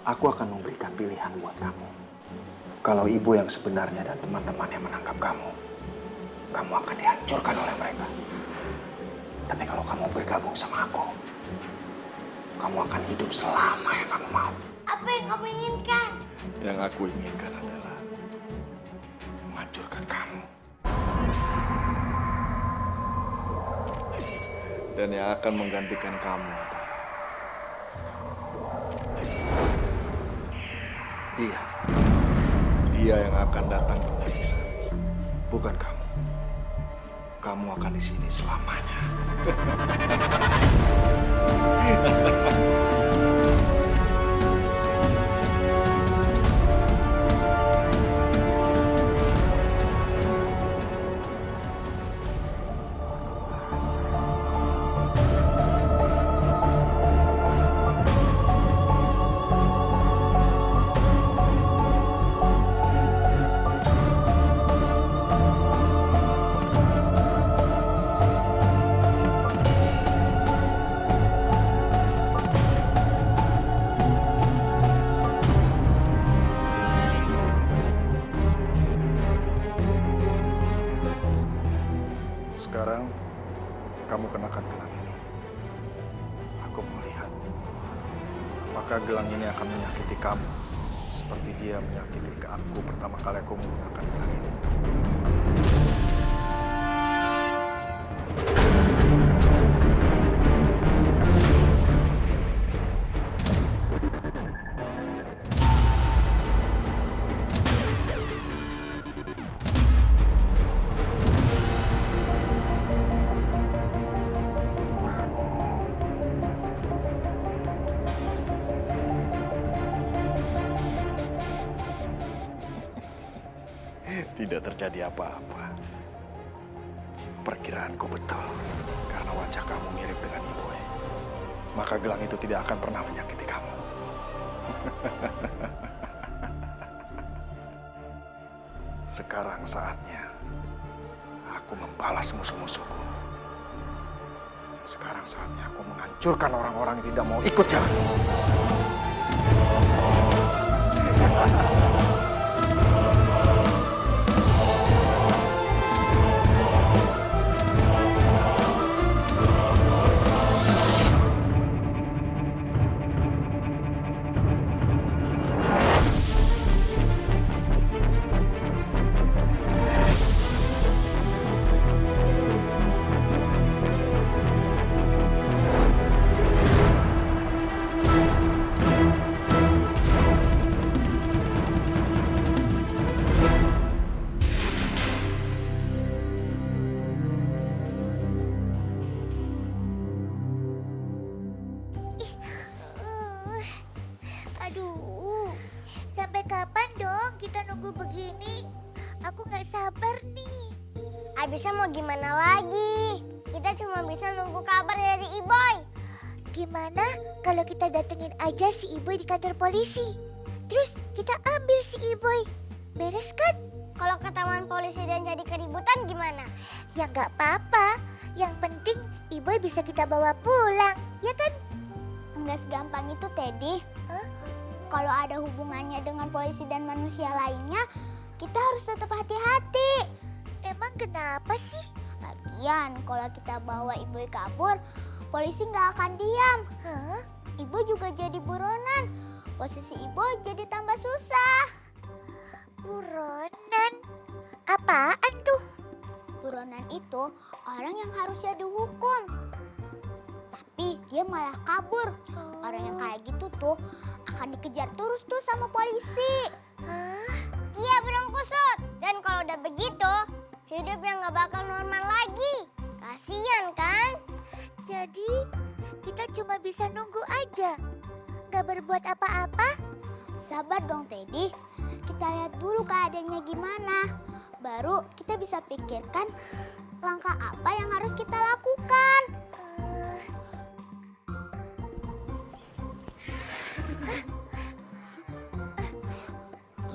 Aku akan memberikan pilihan buat kamu. Kalau ibu yang sebenarnya dan teman-teman yang menangkap kamu, kamu akan dihancurkan oleh mereka. Tapi kalau kamu bergabung sama aku, kamu akan hidup selama yang kamu mau. Apa yang kamu inginkan? Yang aku inginkan adalah menghancurkan kamu. Dan yang akan menggantikan kamu adalah dia. Dia yang akan datang ke Maiksan, bukan kamu. Kamu akan di sini selamanya. Sekarang kamu kenakan gelang ini. Aku mau lihat apakah gelang ini akan menyakiti kamu seperti dia menyakiti ke aku pertama kali aku menggunakan gelang ini. Tidak terjadi apa-apa. Perkiraanku betul. Karena wajah kamu mirip dengan ibu. Maka gelang itu tidak akan pernah menyakiti kamu. Sekarang saatnya aku membalas musuh-musuhku. Sekarang saatnya aku menghancurkan orang-orang yang tidak mau ikut jalanku. Aduh, sampai kapan dong kita nunggu begini? Aku nggak sabar nih. Abisnya mau gimana lagi? Kita cuma bisa nunggu kabar dari Iboy. Gimana kalau kita datengin aja si Iboy di kantor polisi? Terus kita ambil si Iboy. Beres kan? Kalau ketahuan polisi dan jadi keributan gimana? Ya nggak apa-apa. Yang penting Iboy bisa kita bawa pulang, ya kan? Enggak segampang itu, Teddy. Hah? Kalau ada hubungannya dengan polisi dan manusia lainnya, kita harus tetap hati-hati. Emang kenapa sih? Lagian, kalau kita bawa Iboy kabur, polisi nggak akan diam. Hah? Iboy juga jadi buronan. Posisi Iboy jadi tambah susah. Buronan? Apaan tuh? Buronan itu orang yang harusnya dihukum, tapi dia malah kabur. Orang yang kayak gitu tuh akan dikejar terus tuh sama polisi. Hah? Iya, burung kusut. Dan kalau udah begitu, hidupnya nggak bakal normal lagi. Kasian kan? Jadi kita cuma bisa nunggu aja, nggak berbuat apa-apa? Sabar dong, Teddy. Kita lihat dulu keadaannya gimana. Baru kita bisa pikirkan langkah apa yang harus kita lakukan.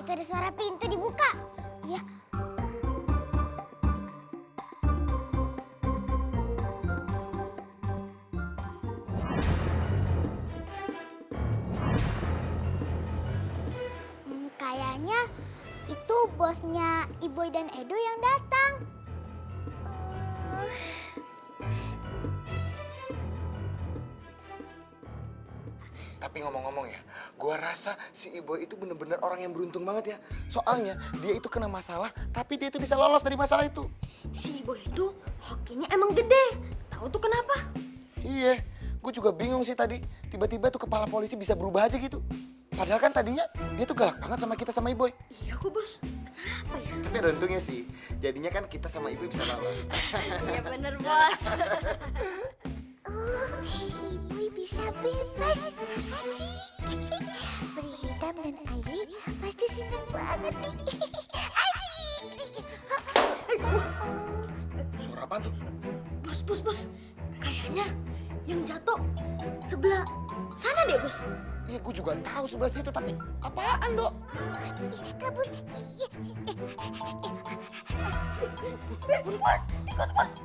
Itu ada suara pintu dibuka. Ya. Katanya itu bosnya Iboy dan Edo yang datang. Tapi ngomong-ngomong ya, gua rasa si Iboy itu bener-bener orang yang beruntung banget ya. Soalnya dia itu kena masalah, tapi dia itu bisa lolos dari masalah itu. Si Iboy itu hokinya emang gede. Tahu tuh kenapa? Iya, gue juga bingung sih tadi. Tiba-tiba tuh kepala polisi bisa berubah aja gitu. Padahal kan tadinya dia tuh galak banget sama kita sama Iboy. Iya kok bos. Kenapa ya? Tapi ada untungnya sih, jadinya kan kita sama Iboy bisa lolos. Iya bener bos. Oh, Iboy bisa bebas. Asik. Peri hitam dan Airi pasti seneng banget nih. Asik. Suara apaan tuh? Bos. Kayaknya yang jatuh sebelah sana deh bos. Iya, gue juga tahu sebelah situ, tapi apaan, Dok? Kabur. Iya. Tikus, Mas.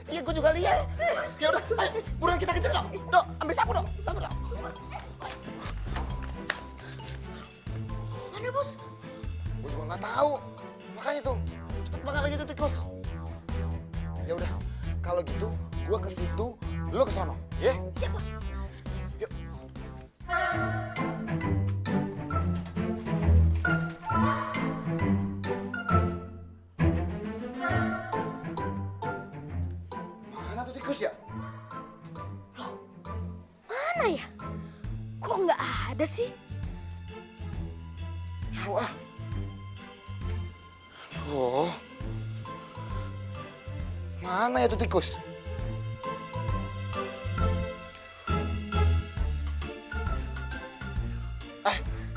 Iya, gue juga lihat. Ya udah, ayo, buruan kita kejar, Dok. Dok, ambil sapu, Dok. Sapu, Dok. Mana bos? Gue juga nggak tahu. Makanya tuh, cepet banget lagi tuh tikus. Ya udah, kalau gitu, gue ke situ, lo ke sono, ya? Siap bos. Yuk. Mana tuh tikus ya? Mana ya? Kok nggak ada sih? Wah. Oh. Mana ya tuh tikus?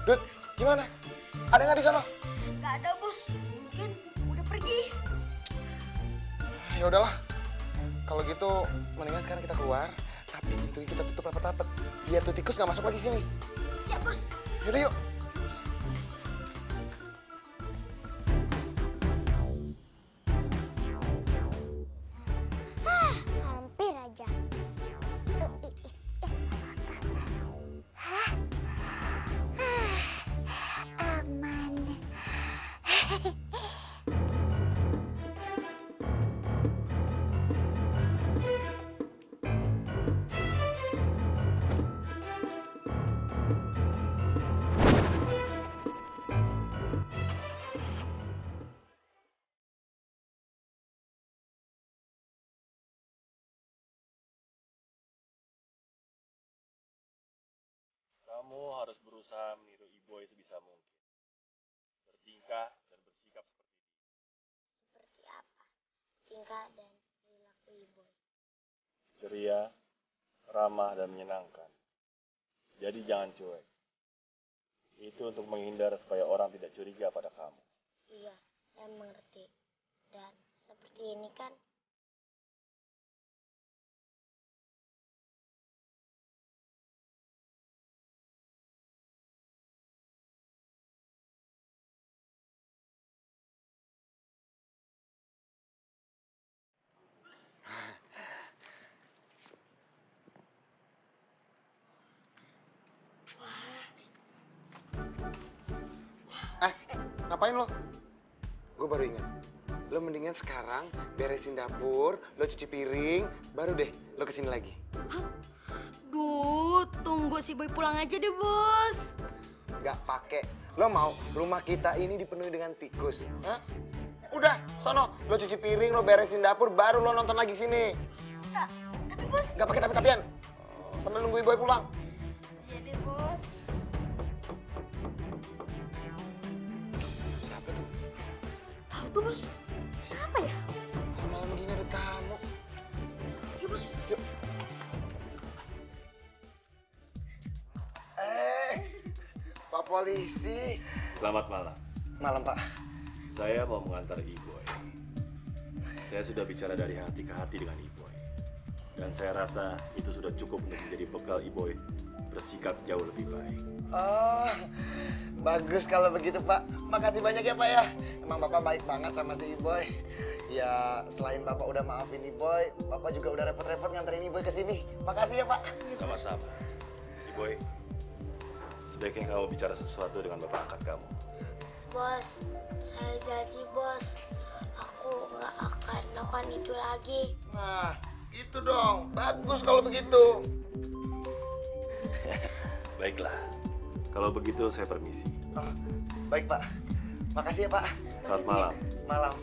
Dut, gimana? Ada nggak di sana? Nggak ada bos. Mungkin udah pergi. Ya udahlah. Kalau gitu, mendingan sekarang kita keluar, tapi pintunya kita tutup rapat-rapat, biar tuh tikus nggak masuk lagi sini. Siap bos. Yaudah yuk. Hampir aja. Aman. Kamu harus berusaha meniru Iboy sebisa mungkin. Bertingkah dan bersikap seperti ini. Seperti apa? Tingkah dan perilaku Iboy. Ceria, ramah, dan menyenangkan. Jadi jangan cuek. Itu untuk menghindar supaya orang tidak curiga pada kamu. Iya, saya mengerti. Dan seperti ini kan Ngapain lo? Gue baru ingat. Lo mendingan sekarang beresin dapur, lo cuci piring, baru deh lo kesini lagi. Duh, tunggu si Boy pulang aja deh bos. Gak pakai. Lo mau rumah kita ini dipenuhi dengan tikus? Hah? Udah, sono. Lo cuci piring, lo beresin dapur, baru lo nonton lagi sini. Tapi bos. Gak pakai tapi-tapian. Sambil nunggu Boy pulang. Iya deh bos. Siapa tuh? Tahu tuh bos. Siapa ya? Malam gini ada tamu. Iya bos. Yuk. Pak Polisi. Selamat malam. Malam, Pak. Saya mau mengantar Iboy. Saya sudah bicara dari hati ke hati dengan Iboy. Dan saya rasa itu sudah cukup untuk menjadi bekal Iboy bersikap jauh lebih baik. Oh, bagus kalau begitu, Pak. Makasih banyak ya, Pak ya. Emang Bapak baik banget sama si Iboy. Ya, selain Bapak udah maafin Iboy, Bapak juga udah repot-repot nganterin Iboy ke sini. Makasih ya, Pak. Sama-sama. Iboy, sebaiknya kamu bicara sesuatu dengan bapak angkat kamu. bos. Saya janji, bos. Aku nggak akan lakukan itu lagi. Nah, gitu dong. Bagus kalau begitu. Baiklah. Kalau begitu saya permisi. Oh, baik, Pak. Makasih ya, Pak. Selamat malam. Malam.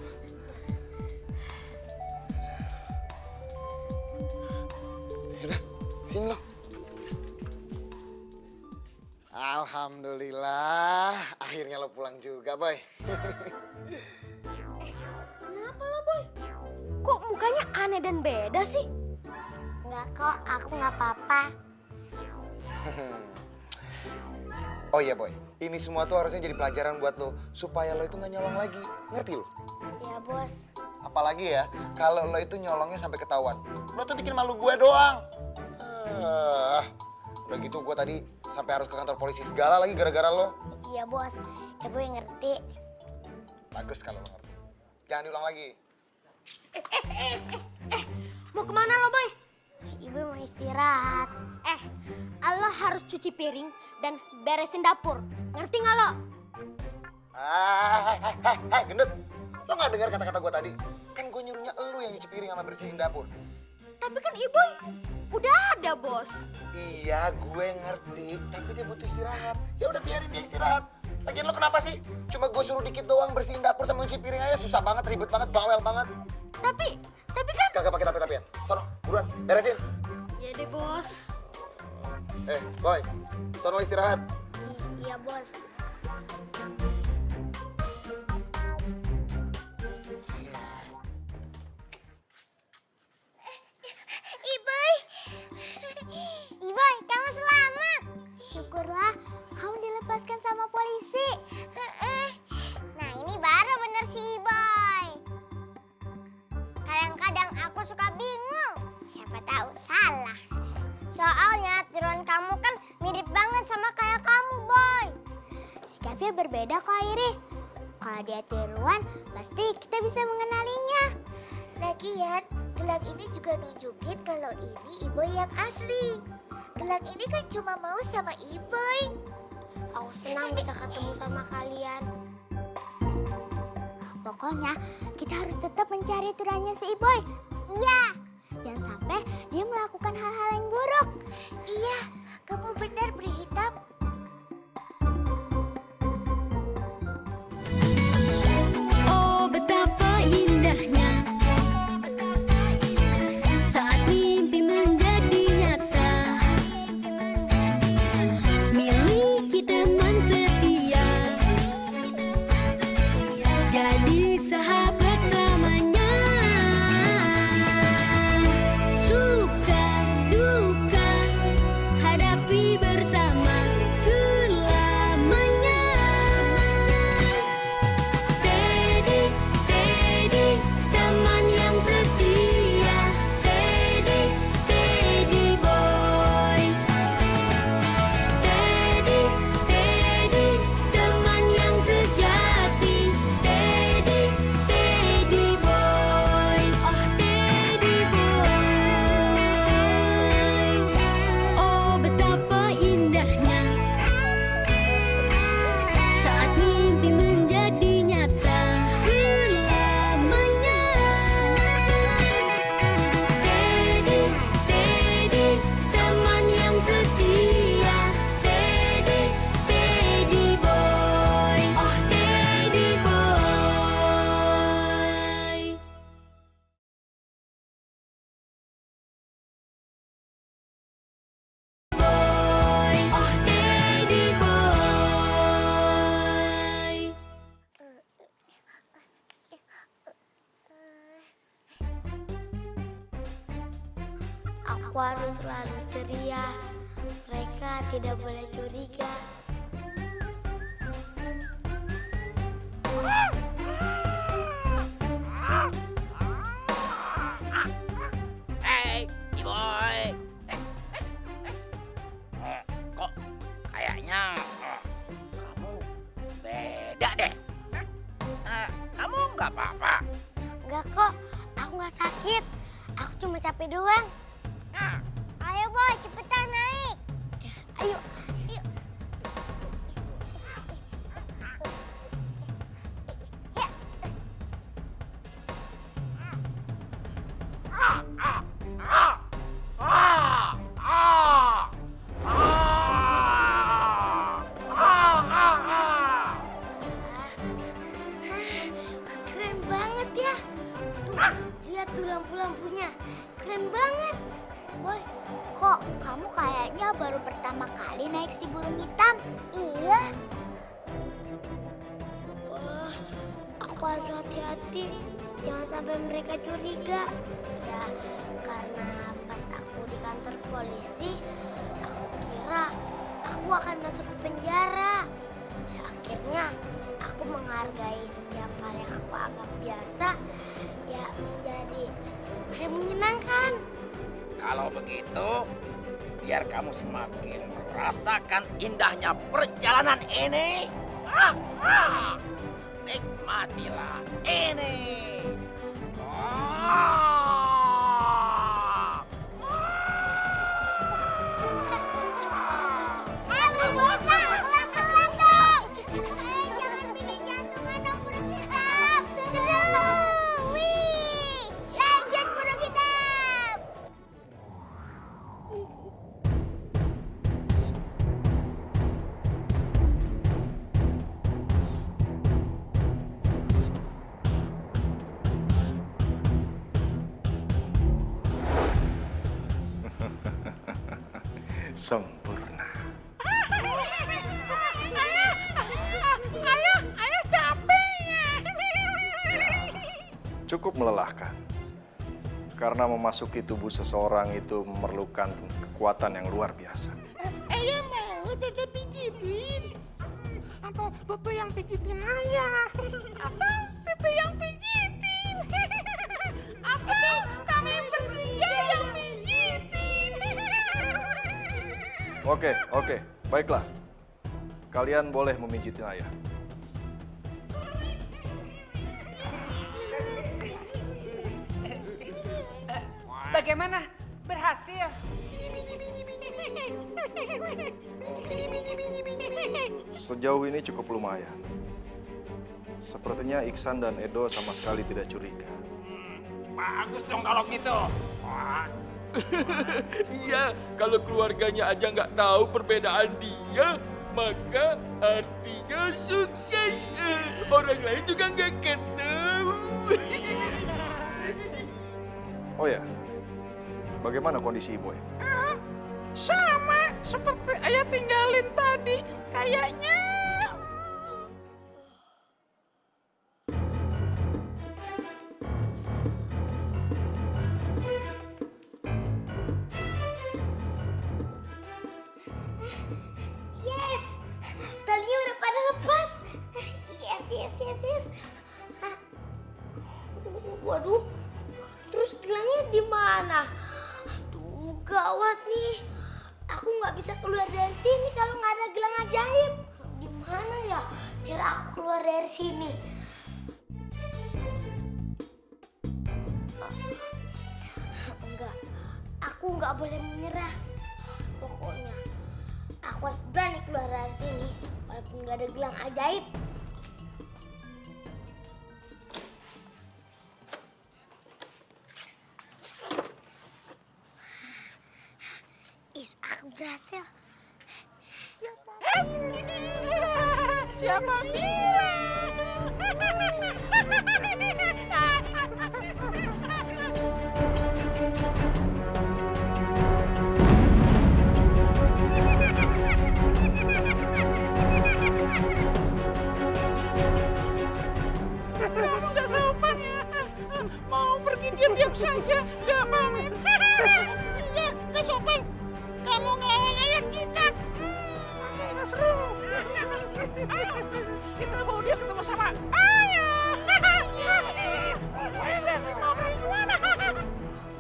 Yaudah, sini lo. Alhamdulillah, akhirnya lo pulang juga, Boy. Kenapa lo, Boy? Kok mukanya aneh dan beda sih? Nggak kok, aku nggak apa-apa. Oh iya, Boy. Ini semua tuh harusnya jadi pelajaran buat lo, supaya lo itu nggak nyolong lagi. Ngerti lo? Iya, bos. Apalagi ya, kalau lo itu nyolongnya sampai ketahuan. Lo tuh bikin malu gue doang. Udah gitu gue tadi sampai harus ke kantor polisi segala lagi gara-gara lo. Iya, bos. Ibu yang ngerti. Bagus kalau lo ngerti. Jangan diulang lagi. Mau kemana lo, Boy? Ibu mau istirahat. Lo harus cuci piring dan beresin dapur. Ngerti nggak lo? Gendut. Lo nggak dengar kata-kata gue tadi? Kan gue nyuruhnya lo yang nyuci piring sama bersihin dapur. Tapi kan Ibu udah ada, bos. Iya, gue ngerti. Tapi dia butuh istirahat. Ya udah biarin dia istirahat. Lagian lo kenapa sih? Cuma gue suruh dikit doang bersihin dapur sama nyuci piring aja susah banget, ribet banget, bawel banget. Tapi kan... Kagak pakai tapi-tapian. Sono, buruan, beresin. Ya deh, bos. Boy, sono istirahat. Iya, bos. Iboy, kamu selamat. Syukurlah kamu dilepaskan sama polisi. Nah, ini baru bener si Iboy. Kadang-kadang aku suka bingung. Siapa tahu salah. Soalnya tiruan kamu kan mirip banget sama kayak kamu, Boy. Sikapnya berbeda kok, Iri. Kalau dia tiruan, pasti kita bisa mengenalinya. Lagian, gelang ini juga nunjukin kalau ini Iboy yang asli. Gelang ini kan cuma mau sama Iboy. Aku senang bisa ketemu sama kalian. Pokoknya kita harus tetap mencari tiruannya si Iboy. Iya. Jangan sampai dia melakukan hal-hal yang buruk. Iya, kamu benar Berhitam. Oh betapa indahnya saat mimpi menjadi nyata, miliki teman setia, jadi sahabat selamanya. Suka duka hadapi bersama selamanya. Teddy, Teddy, teman yang setia. Teddy, Teddy boy. Teddy, Teddy, teman yang sejati. Teddy, Teddy boy. Oh Teddy boy. Oh betapa indahnya saat mimpi menjadi nyata selamanya. Teddy, Teddy, teman yang setia. Teddy, Teddy boy. Oh Teddy boy. Boy, oh Teddy boy. Aku harus selalu ceria. Mereka tidak boleh curiga. Hei, Iboy. Kok kayaknya kamu beda deh. Kamu nggak apa-apa. Enggak kok, aku nggak sakit. Aku cuma capek doang. Ayo boy, cepetan naik. Ayo, yuk. harus hati-hati. Jangan sampai mereka curiga. Ya, karena pas aku di kantor polisi, aku kira aku akan masuk ke penjara. Ya, akhirnya aku menghargai setiap hal yang aku anggap biasa, ya menjadi hal yang menyenangkan. Kalau begitu, biar kamu semakin merasakan indahnya perjalanan ini. Nikmatilah ini. Pelan-pelan dong. Jangan bikin jantungan dong burung hitam. Aduh, wih. Lanjut burung hitam. Sempurna. Ayah capek ya. Cukup melelahkan. Karena memasuki tubuh seseorang itu memerlukan kekuatan yang luar biasa. Ayah mau teteh pijitin. Atau tutu yang pijitin ayah. Atau tutu yang pijitin. Atau kami bertiga yang pijitin. Oke, baiklah. Kalian boleh memijitin ayah. Bagaimana? Berhasil? Sejauh ini cukup lumayan. Sepertinya Iksan dan Edo sama sekali tidak curiga. Bagus dong kalau gitu. Iya, kalau keluarganya aja nggak tahu perbedaan dia, maka artinya sukses. Orang lain juga nggak akan tahu. Oh ya, bagaimana kondisi Iboy? Sama seperti ayah tinggalin tadi. Kayaknya Yes, talinya udah pada lepas. Yes. Hah? Waduh, terus gelangnya di mana? Aduh, gawat nih. Aku nggak bisa keluar dari sini kalau nggak ada gelang ajaib. Gimana ya cara aku keluar dari sini? Enggak, aku nggak boleh menyerah. Pokoknya aku harus berani keluar dari sini walaupun nggak ada gelang ajaib. Aku berhasil. siapa bilang? Nggak sopan ya. Mau pergi diam-diam saja, nggak pamit. Iya, nggak sopan. Kamu ngelawan ayah kita. Nggak seru. Kita bawa dia ketemu sama ayah.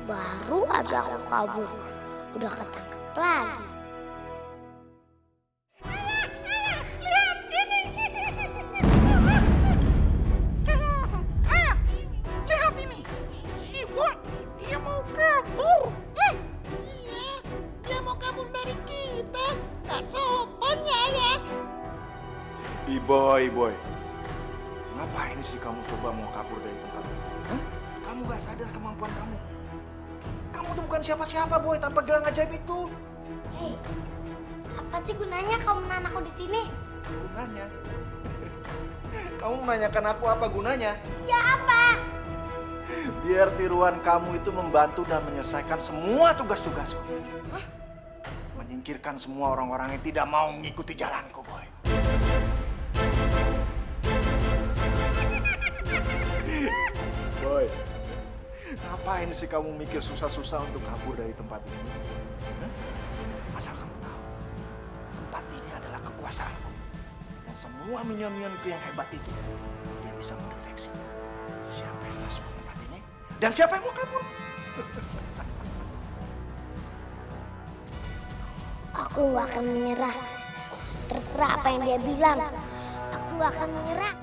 Baru aja aku kabur, udah ketangkep lagi. Lihat ini. Lihat ini. Si Ibu, dia mau kabur. Iya, dia mau kabur dari kita. Nggak sopan ya, ayah. Iboy. Ngapain sih kamu coba mau kabur dari tempat ini? Hah? Kamu gak sadar kemampuan kamu? Kamu tuh bukan siapa-siapa, Boy, tanpa gelang ajaib itu. Hei, apa sih gunanya kamu menahan aku di sini? Gunanya? Kamu menanyakan aku apa gunanya? Ya apa? Biar tiruan kamu itu membantu dan menyelesaikan semua tugas-tugasku. Menyingkirkan semua orang-orang yang tidak mau mengikuti jalanku, Boy. Ngapain sih kamu mikir susah-susah untuk kabur dari tempat ini? Hah? Asal kamu tahu, tempat ini adalah kekuasaanku. Dan semua minion-minionku yang hebat itu, dia bisa mendeteksi siapa yang masuk ke tempat ini dan siapa yang mau kabur. Aku gak akan menyerah. Terserah apa yang dia bilang. Aku gak akan menyerah.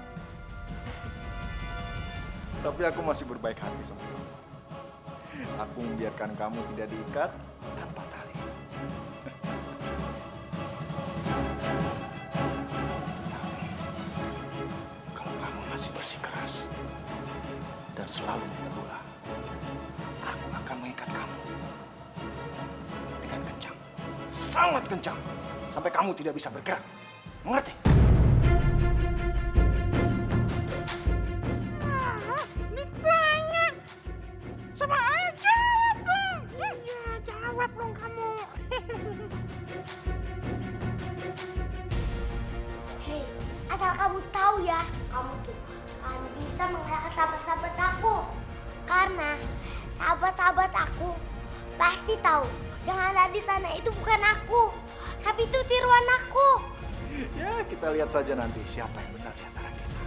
Tapi aku masih berbaik hati sama kamu. Aku membiarkan kamu tidak diikat tanpa tali. Tapi kalau kamu masih bersikeras dan selalu mengeluh, aku akan mengikat kamu dengan kencang, sangat kencang, sampai kamu tidak bisa bergerak. Mengerti? Ditanya sama aja dong. Ya, jawab dong kamu. Hei, asal kamu tahu ya, kamu tuh akan bisa mengalahkan sahabat-sahabat aku. Karena sahabat-sahabat aku pasti tahu yang ada di sana itu bukan aku, tapi itu tiruan aku. Ya, kita lihat saja nanti siapa yang benar di antara kita.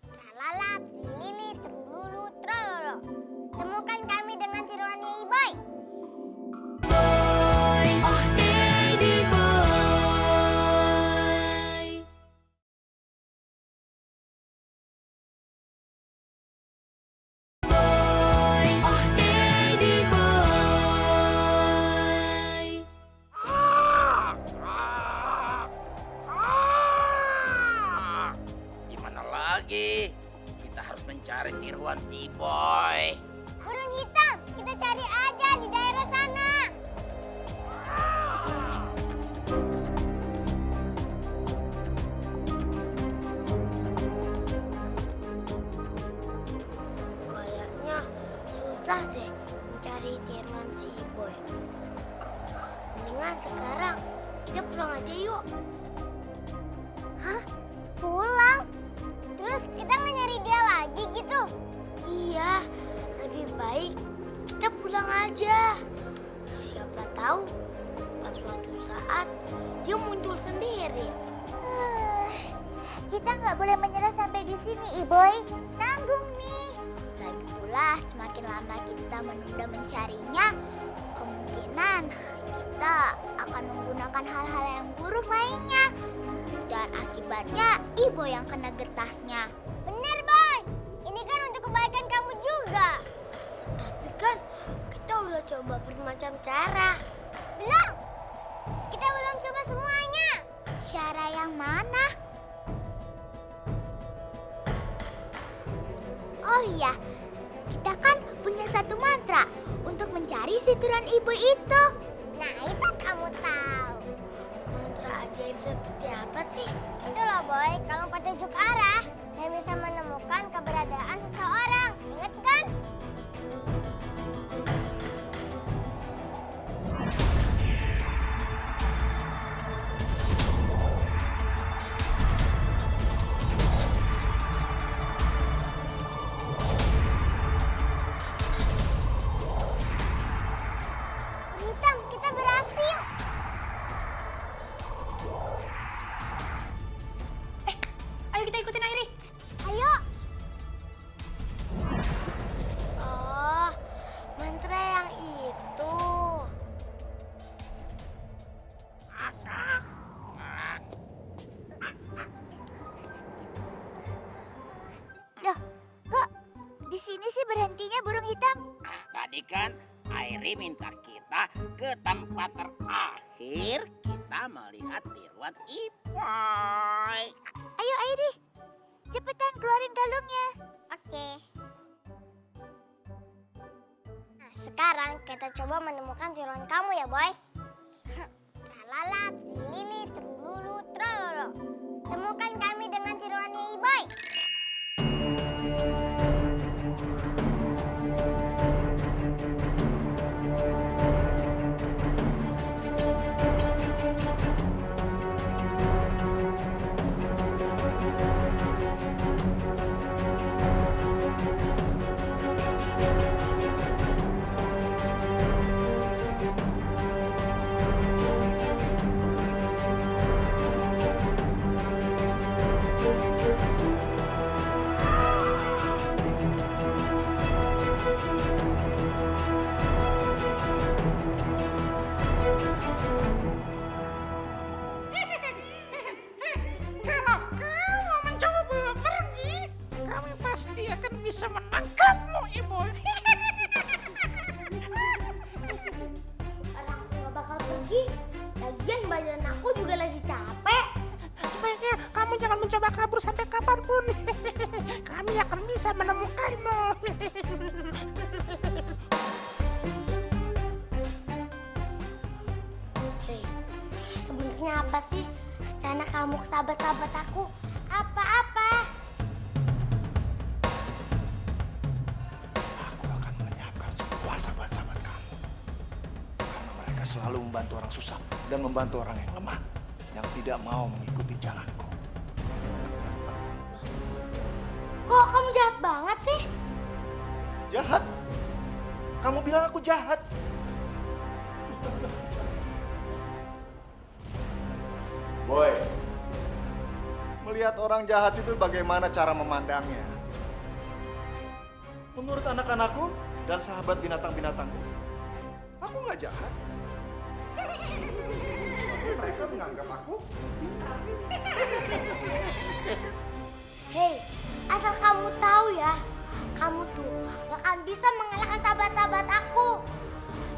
Tralala, lili, trululu, trololo. Temukan kami dengan tiruannya Iboy. Gimana lagi? Kita harus mencari tiruan E-Boy. Burung hitam, kita cari aja di daerah sana. Kayaknya susah deh mencari tiruan si Iboy. Mendingan sekarang kita pulang aja yuk. Hah? Pulang? Terus kita nggak nyari dia lagi gitu? Iya, lebih baik kita pulang aja. Siapa tahu pas suatu saat dia muncul sendiri. Kita nggak boleh menyerah sampai di sini, Iboy. Nanggung nih. Lagi pula semakin lama kita menunda mencarinya, kemungkinan kita akan menggunakan hal-hal yang buruk lainnya. Dan akibatnya Iboy yang kena getahnya. Bener, Boy. Ini kan untuk kebaikan kamu juga. Tapi kan kita udah coba bermacam cara. Belum. Kita belum coba semuanya. Cara yang mana? Oh iya, kita kan punya satu mantra untuk mencari si tiruan Iboy itu. Nah, itu kamu tahu. Mantra ajaib seperti apa sih? Itu loh, Boy, kalau petunjuk arah yang bisa menemukan keberadaan seseorang. Ingat kan? Hitam, kita berhasil. Ayo kita ikutin Airi. Ayo. Oh, mantra yang itu. Loh, kok di sini sih berhentinya burung hitam? Tadi kan Airi minta kita ke tempat terakhir kita melihat tiruan E-Boy. Ayo Airi, cepetan keluarin kalungnya. Oke. Nah, sekarang kita coba menemukan tiruan kamu ya, Boy. Tralala, lili, trululu, trololo. Temukan kami dengan tiruannya Iboy. sama kamu, Iboy. Orang aku gak bakal pergi. Lagian badan aku juga lagi capek. Sebaiknya kamu jangan mencoba kabur sampai kapanpun. Kami akan bisa menemukanmu. Hei, sebenarnya apa sih rencana kamu ke sahabat-sahabat aku? Apa-apa? Aku akan menyiapkan semua sahabat-sahabat kamu. Karena mereka selalu membantu orang susah dan membantu orang yang lemah, yang tidak mau mengikuti jalanku. Kok kamu jahat banget sih? Jahat? Kamu bilang aku jahat? Boy, melihat orang jahat itu bagaimana cara memandangnya? Menurut anak-anakku dan sahabat binatang-binatangku, aku nggak jahat. Tapi mereka menganggap aku pintar. Hei, asal kamu tahu ya, kamu tuh gak akan bisa mengalahkan sahabat-sahabat aku.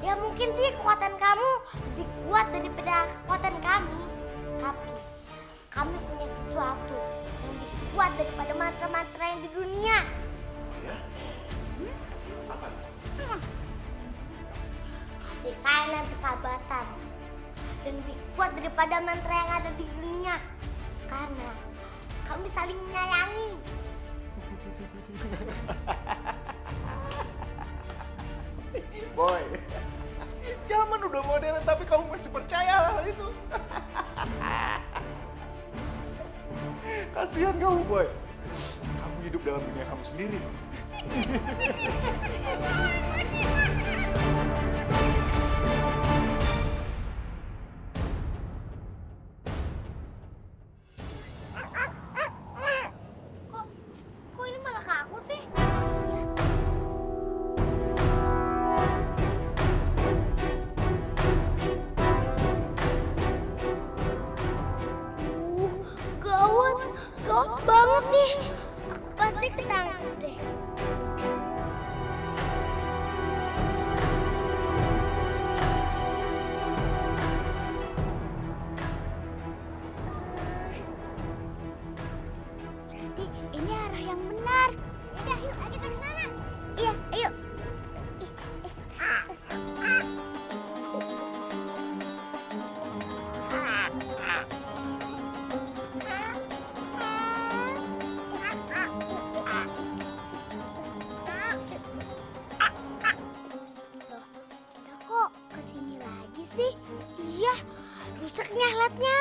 Ya mungkin sih kekuatan kamu lebih kuat daripada kekuatan kami. Tapi kami punya sesuatu yang lebih kuat daripada mantra-mantra yang di dunia. Ya? Apa? Kasih sayang dan persahabatan. Dan lebih kuat daripada mantra yang ada di dunia. Karena kami saling menyayangi. Boy, zaman udah modern tapi kamu masih percaya hal itu. Kasihan kamu, Boy. Kamu hidup dalam dunia kamu sendiri. Kok ini malah ke aku sih? Gawat banget nih. Aku pasti ketangkep deh. Berarti ini arah yang benar. Yaudah, yuk kita ke sana. Iya, ayo. Kita kok kesini lagi sih? Iya, rusak nih alatnya.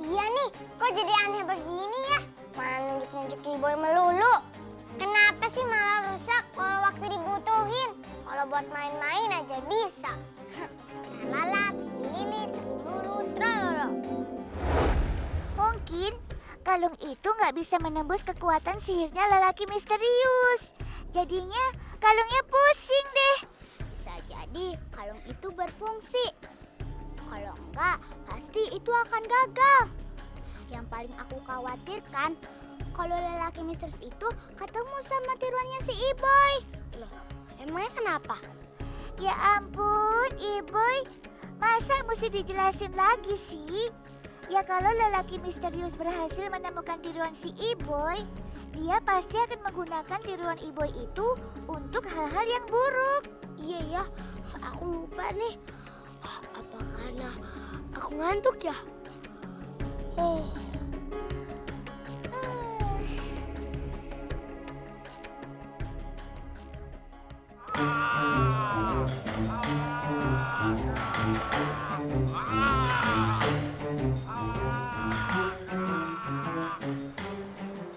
Iya nih, kok jadi aneh begini ya? Malah nunjuk-nunjuk Iboy melulu. Kenapa sih malah rusak kalau waktu dibutuhin? Kalau buat main-main aja bisa. Lalat, lilit, lulu, trololo. Mungkin kalung itu nggak bisa menembus kekuatan sihirnya lelaki misterius. Jadinya kalungnya pusing deh. Bisa jadi kalung itu berfungsi. Kalau enggak, pasti itu akan gagal. Yang paling aku khawatirkan, kalau lelaki misterius itu ketemu sama tiruannya si Iboy. Loh, emangnya kenapa? Ya ampun, Iboy. Masa mesti dijelasin lagi sih? Ya kalau lelaki misterius berhasil menemukan tiruan si Iboy, dia pasti akan menggunakan tiruan Iboy itu untuk hal-hal yang buruk. Iya ya, aku lupa nih. Apa karena aku ngantuk ya? Oh.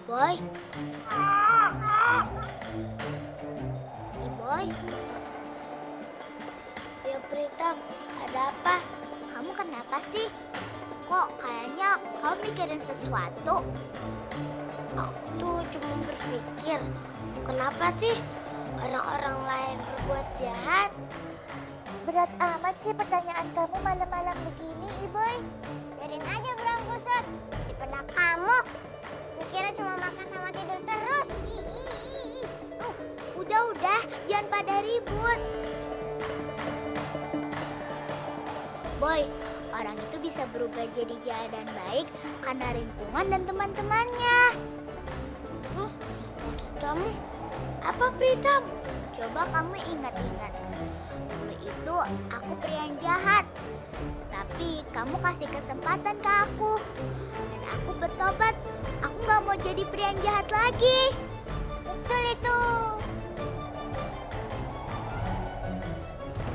Boy. Iboy. Ayo Prita, ada apa? Kamu kenapa sih? Kok kayaknya kamu mikirin sesuatu? Aku tuh cuma berpikir, kenapa sih orang-orang lain berbuat jahat? Berat amat sih pertanyaan kamu malam-malam begini, Iboy. Biarin aja Bang Kusut. Di benak kamu, mikirnya cuma makan sama tidur terus. Udah, jangan pada ribut. Boy, orang itu bisa berubah jadi jahat dan baik karena lingkungan dan teman-temannya. Terus, maksud kamu apa, Pritam? Coba kamu ingat-ingat. Dulu itu aku pria yang jahat. Tapi kamu kasih kesempatan ke aku. Dan aku bertobat. Aku gak mau jadi pria yang jahat lagi. Betul itu.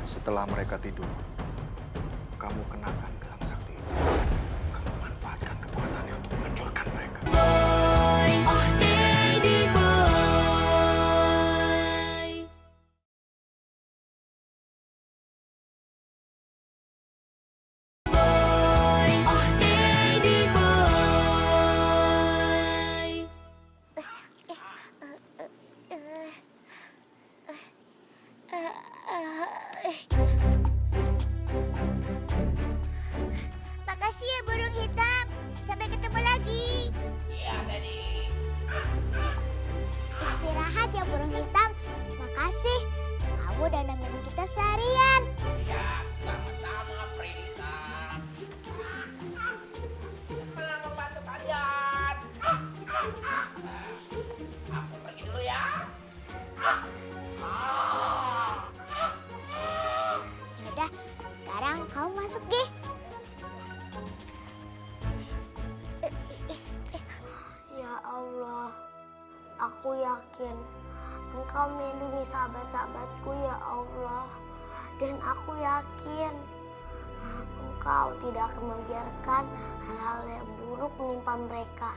Setelah mereka tidur, kamu kenakan gelang sakti itu. Kamu manfaatkan kekuatannya untuk menghancurkan mereka. Oh Teddy Boy. Oh Teddy Boy. Makasih ya burung hitam. Sampai ketemu lagi. Iya, Teddy. Istirahat ya burung hitam. Makasih. Kamu udah nemenin kita seharian. Ya, sama-sama, Prita. Senang membantu kalian. Aku pergi dulu ya. Yaudah, sekarang kamu masuk deh. Ya Allah, aku yakin Engkau melindungi sahabat-sahabatku ya Allah. Dan aku yakin Engkau tidak akan membiarkan hal-hal yang buruk menimpa mereka.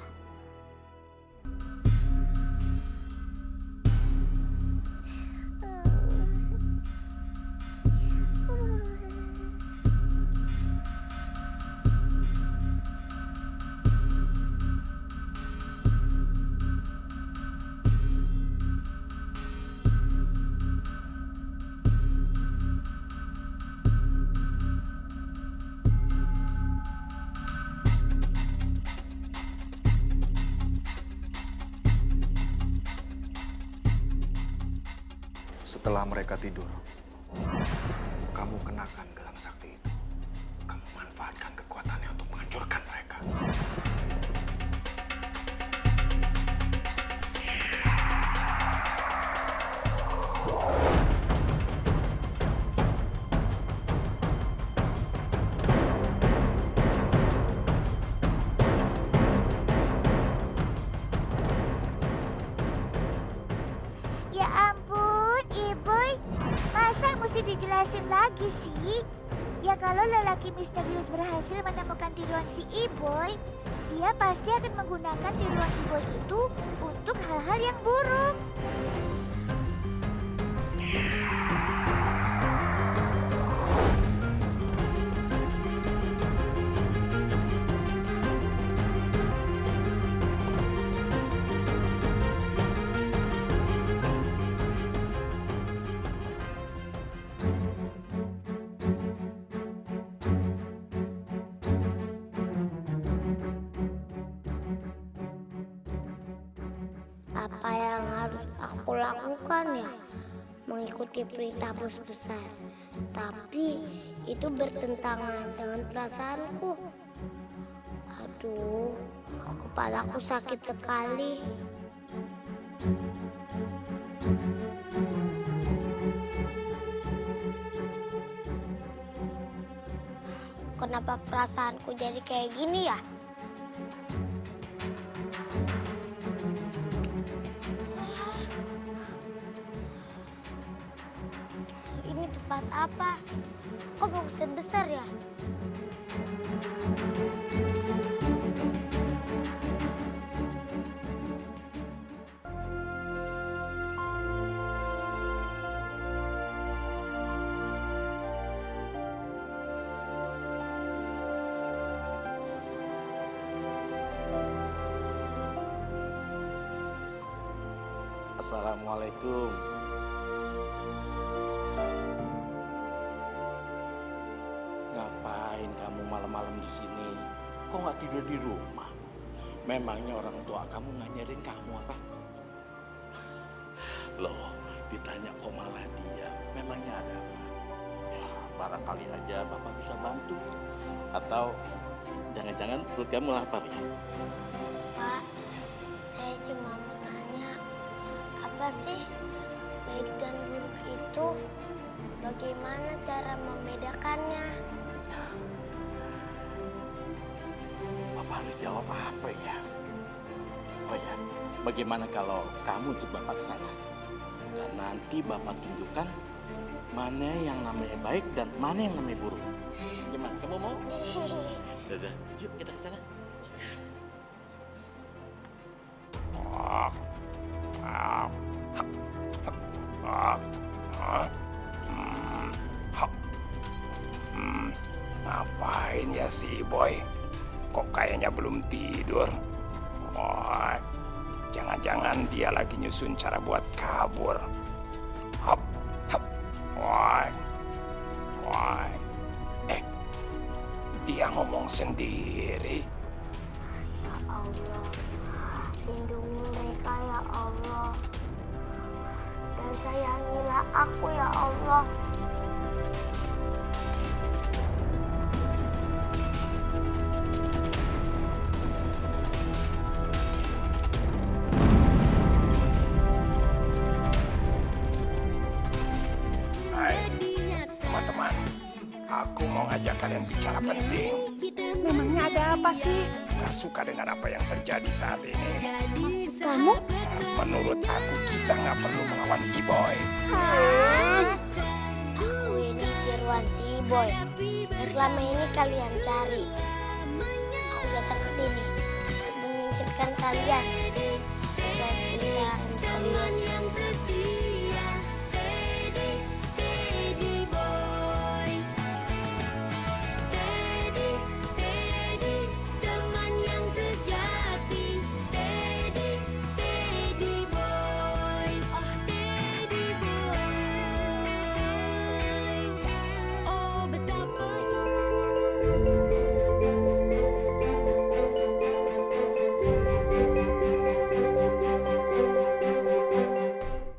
Setelah mereka tidur, kamu kenakan gelang sakti itu. Kamu manfaatkan kekuatannya untuk menghancurkan mereka. Ya ampun, Iboy. Masa mesti dijelasin lagi sih? Ya kalau lelaki misterius berhasil menemukan tiruan si Iboy, dia pasti akan menggunakan tiruan Iboy itu untuk hal-hal yang buruk. Apa yang harus aku lakukan ya? Mengikuti perintah bos besar. Tapi itu bertentangan dengan perasaanku. Aduh, kepalaku sakit sekali. Kenapa perasaanku jadi kayak gini ya? Ini tempat apa? Kok besar-besar ya? Assalamualaikum. Ngapain kamu malam-malam di sini? Kok nggak tidur di rumah? Memangnya orang tua kamu nggak nyariin kamu apa? Loh, Ditanya kok malah dia, memangnya ada apa? Ya, barangkali aja Bapak bisa bantu. Atau jangan-jangan perut kamu lapar ya? Pak, saya cuma mau nanya, apa sih baik dan buruk itu? Bagaimana cara membedakannya? Bapak harus jawab apa ya? Oh ya, bagaimana kalau kamu ikut Bapak ke sana? Dan nanti Bapak tunjukkan mana yang namanya baik dan mana yang namanya buruk. Gimana, kamu mau? Dadah, yuk kita ke sana. Ngapain ya si Boy? Kok kayaknya belum tidur? Oh, jangan-jangan dia lagi nyusun cara buat kabur. Hop, hop, woi, woi. Dia ngomong sendiri. Ya Allah, lindungi mereka ya Allah. Dan sayangilah aku ya Allah. Hai, teman-teman. Aku mau ngajak kalian bicara penting. Memangnya ada apa sih? Gak suka dengan apa yang terjadi saat ini. Kamu? Menurut aku kita nggak perlu melawan E-Boy. Aku ini tiruan si Boy yang selama ini kalian cari. Aku datang ke sini untuk menyingkirkan kalian sesuai perintah misterius.